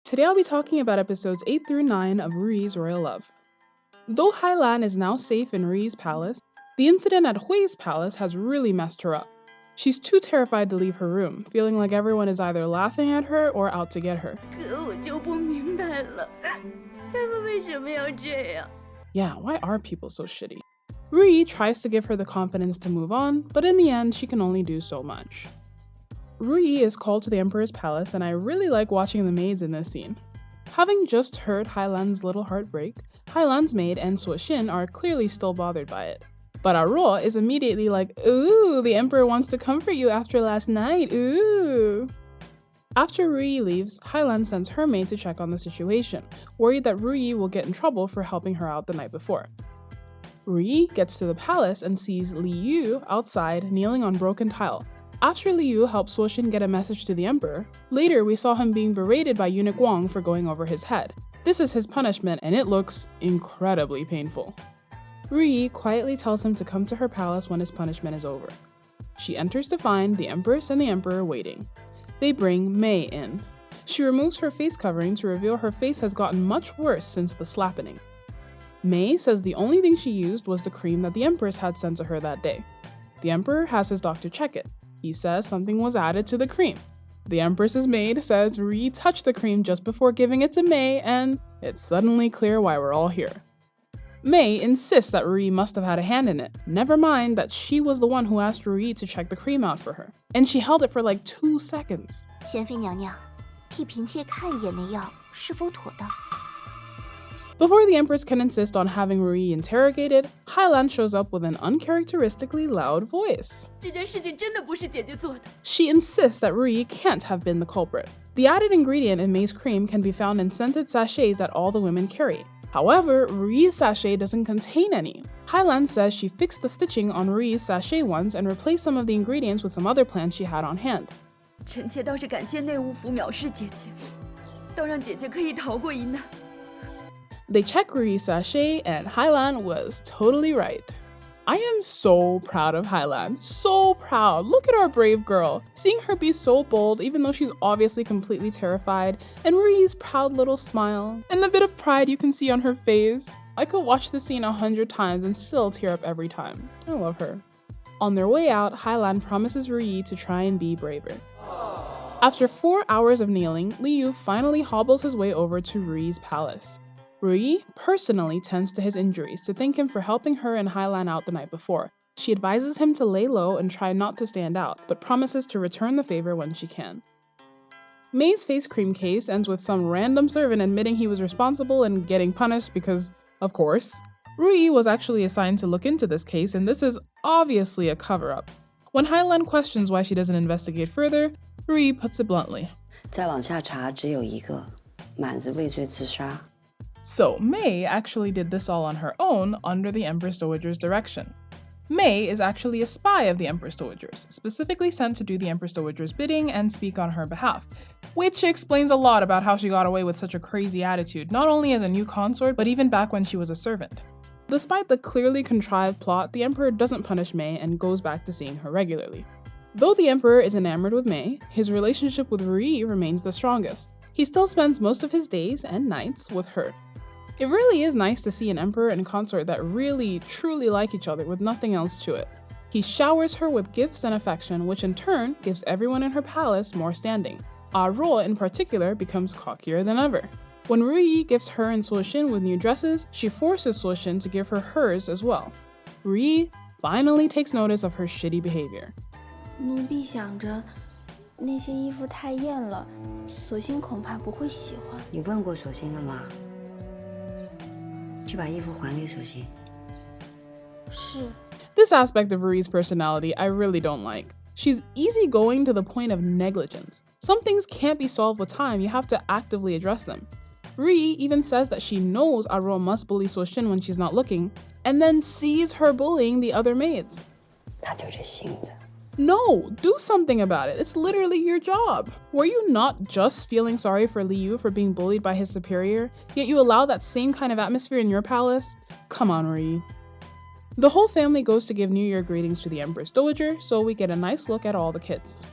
Today I'll be talking about episodes 8 through 9 of RuYi's Royal Love. Though HaiLan is now safe in RuYi's palace, the incident at RuYi's palace has really messed her up. She's too terrified to leave her room, feeling like everyone is either laughing at her or out to get her. Yeah, why are people so shitty? RuYi tries to give her the confidence to move on, but in the end, she can only do so much. RuYi is called to the Emperor's palace, and I really like watching the maids in this scene. Having just heard HaiLan's little heart break, HaiLan's maid and Suoxin are clearly still bothered by it. But Aro is immediately like, ooh, the Emperor wants to comfort you after last night, ooh. After RuYi leaves, HaiLan sends her maid to check on the situation, worried that RuYi will get in trouble for helping her out the night before. RuYi gets to the palace and sees Li Yu outside kneeling on broken tile. After Li Yu helped Suoxin get a message to the Emperor, later we saw him being berated by eunuch Wang for going over his head. This is his punishment and it looks incredibly painful. RuYi quietly tells him to come to her palace when his punishment is over. She enters to find the Empress and the Emperor waiting. They bring Mei in. She removes her face covering to reveal her face has gotten much worse since the slapping. Mei says the only thing she used was the cream that the Empress had sent to her that day. The Emperor has his doctor check it. He says something was added to the cream. The Empress's maid says RuYi touched the cream just before giving it to Mei, and it's suddenly clear why we're all here. Mei insists that RuYi must have had a hand in it, never mind that she was the one who asked RuYi to check the cream out for her, and she held it for like 2 seconds. 贤妃娘娘，替嫔妾看一眼那药是否妥当。 Before the Empress can insist on having RuYi interrogated, HaiLan shows up with an uncharacteristically loud voice. 这件事情真的不是姐姐做的。 She insists that RuYi can't have been the culprit. The added ingredient in Mei's cream can be found in scented sachets that all the women carry. However, RuYi's sachet doesn't contain any. HaiLan says she fixed the stitching on RuYi's sachet ones and replaced some of the ingredients with some other plants she had on hand. 臣妾倒是感谢内务府藐视姐姐，倒让姐姐可以逃过一难。 They check RuYi's sachet and HaiLan was totally right. I am so proud of HaiLan, so proud. Look at our brave girl. Seeing her be so bold even though she's obviously completely terrified, and RuYi's proud little smile, and the bit of pride you can see on her face. I could watch the scene 100 times and still tear up every time. I love her. On their way out, HaiLan promises RuYi to try and be braver. After 4 hours of kneeling, Li Yu finally hobbles his way over to RuYi's palace. RuYi personally tends to his injuries to thank him for helping her and HaiLan out the night before. She advises him to lay low and try not to stand out, but promises to return the favor when she can. Mei's face cream case ends with some random servant admitting he was responsible and getting punished because, of course, RuYi was actually assigned to look into this case, and this is obviously a cover-up. When HaiLan questions why she doesn't investigate further, RuYi puts it bluntly. 再往下查只有一个，满子畏罪自杀。 So Mei actually did this all on her own under the Empress Dowager's direction. Mei is actually a spy of the Empress Dowager's, specifically sent to do the Empress Dowager's bidding and speak on her behalf, which explains a lot about how she got away with such a crazy attitude, not only as a new consort, but even back when she was a servant. Despite the clearly contrived plot, the Emperor doesn't punish Mei and goes back to seeing her regularly. Though the Emperor is enamored with Mei, his relationship with RuYi remains the strongest. He still spends most of his days and nights with her. It really is nice to see an emperor and consort that really, truly like each other with nothing else to it. He showers her with gifts and affection, which in turn gives everyone in her palace more standing. Aro in particular becomes cockier than ever. When RuYi gifts her and Suoxin with new dresses, she forces Suoxin to give her hers as well. RuYi finally takes notice of her shitty behavior. 奴婢想着，那些衣服太艳了，索性恐怕不会喜欢。你问过索性了吗？ 去把衣服还给索性。是。 This aspect of RuYi's personality I really don't like. She's easygoing to the point of negligence. Some things can't be solved with time, you have to actively address them. RuYi even says that she knows Aro must bully Suoxin when she's not looking, and then sees her bullying the other maids. 他就这性子。 No, do something about it. It's literally your job. Were you not just feeling sorry for Li Yu for being bullied by his superior, yet you allow that same kind of atmosphere in your palace? Come on, RuYi. The whole family goes to give New Year greetings to the Empress Dowager, so we get a nice look at all the kids.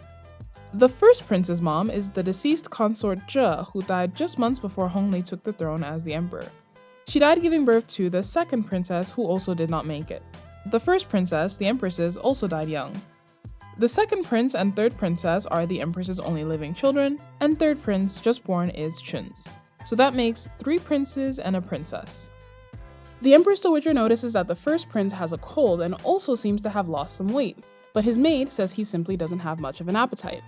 The first prince's mom is the deceased consort Zhe, who died just months before Hongli took the throne as the emperor. She died giving birth to the second princess, who also did not make it. The first princess, the empresses, also died young. The second prince and third princess are the empress's only living children, and third prince, just born, is Chun's. So that makes 3 princes and a princess. The Empress Dowager notices that the first prince has a cold and also seems to have lost some weight, but his maid says he simply doesn't have much of an appetite.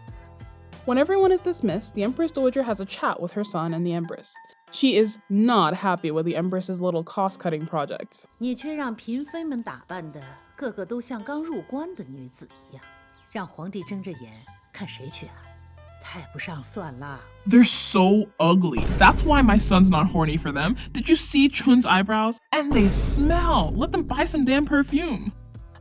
When everyone is dismissed, the Empress Dowager has a chat with her son and the Empress. She is not happy with the Empress's little cost-cutting project. 你却让嫔妃们打扮的个个都像刚入关的女子一样，让皇帝睁着眼看谁去啊？太不上算了。 They're so ugly. That's why my son's not horny for them. Did you see Chun's eyebrows? And they smell. Let them buy some damn perfume.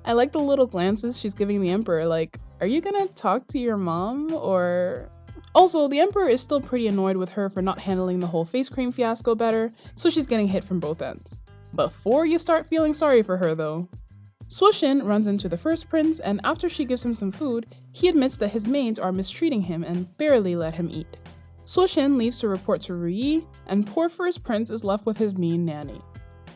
I like the little glances she's giving the emperor, like, are you gonna talk to your mom, or... Also, the emperor is still pretty annoyed with her for not handling the whole face cream fiasco better, so she's getting hit from both ends. Before you start feeling sorry for her though. Suoxin runs into the first prince, and after she gives him some food, he admits that his maids are mistreating him and barely let him eat. Suoxin leaves to report to RuYi, and poor first prince is left with his mean nanny.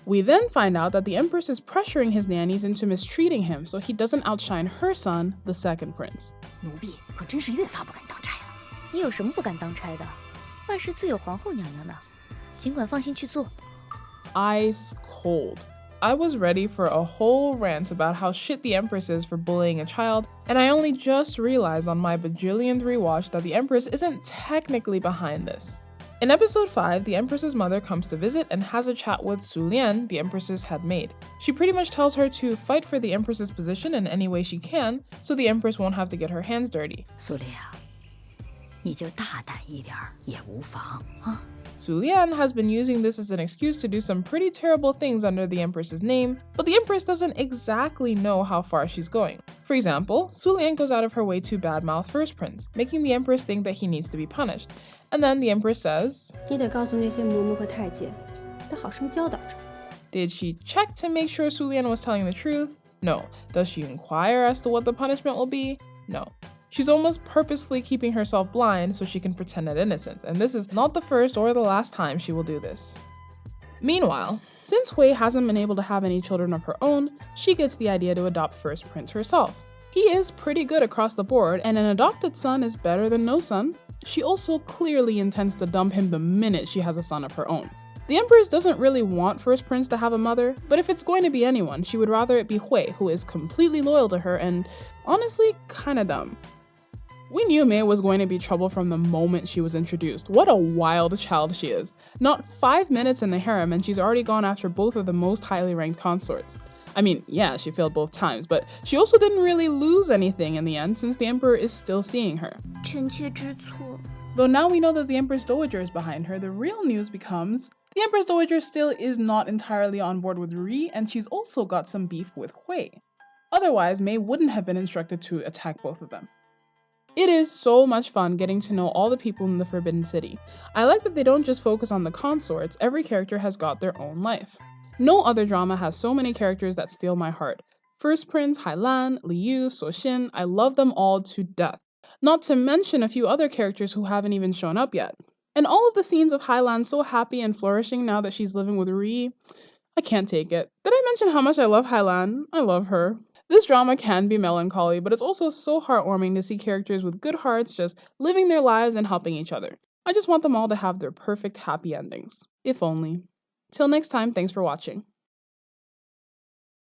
We then find out that the empress is pressuring his nannies into mistreating him so he doesn't outshine her son, the second prince. 奴婢可真是越发不敢当差了。你有什么不敢当差的？万事自有皇后娘娘呢，尽管放心去做。 Ice cold. I was ready for a whole rant about how shit the Empress is for bullying a child, and I only just realized on my bajillionth rewatch that the Empress isn't technically behind this. In episode 5, the Empress's mother comes to visit and has a chat with Su Lian, the Empress's head maid. She pretty much tells her to fight for the Empress's position in any way she can, so the Empress won't have to get her hands dirty. 苏丽啊，你就大胆一点也无妨啊。 Su Lian has been using this as an excuse to do some pretty terrible things under the Empress's name, but the Empress doesn't exactly know how far she's going. For example, Su Lian goes out of her way to badmouth First Prince, making the Empress think that he needs to be punished. And then the Empress says, 你得告诉那些嬷嬷和太监，得好生教导着。 Did she check to make sure Su Lian was telling the truth? No. Does she inquire as to what the punishment will be? No. She's almost purposely keeping herself blind so she can pretend at innocence, and this is not the first or the last time she will do this. Meanwhile, since Hui hasn't been able to have any children of her own, she gets the idea to adopt First Prince herself. He is pretty good across the board, and an adopted son is better than no son. She also clearly intends to dump him the minute she has a son of her own. The Empress doesn't really want First Prince to have a mother, but if it's going to be anyone, she would rather it be Hui, who is completely loyal to her and, honestly, kinda dumb. We knew Mei was going to be trouble from the moment she was introduced. What a wild child she is. Not 5 minutes in the harem and she's already gone after both of the most highly ranked consorts. I mean, yeah, she failed both times, but she also didn't really lose anything in the end since the Emperor is still seeing her. 臣妾知错。 Though now we know that the Empress Dowager is behind her, the real news becomes the Empress Dowager still is not entirely on board with Ruri, and she's also got some beef with Hui. Otherwise, Mei wouldn't have been instructed to attack both of them. It is so much fun getting to know all the people in the Forbidden City. I like that they don't just focus on the consorts, every character has got their own life. No other drama has so many characters that steal my heart. First Prince, HaiLan, Liu, Suoxin, I love them all to death. Not to mention a few other characters who haven't even shown up yet. And all of the scenes of HaiLan so happy and flourishing now that she's living with Ruri, I can't take it. Did I mention how much I love HaiLan? I love her. This drama can be melancholy, but it's also so heartwarming to see characters with good hearts just living their lives and helping each other. I just want them all to have their perfect happy endings. If only. Till next time, thanks for watching.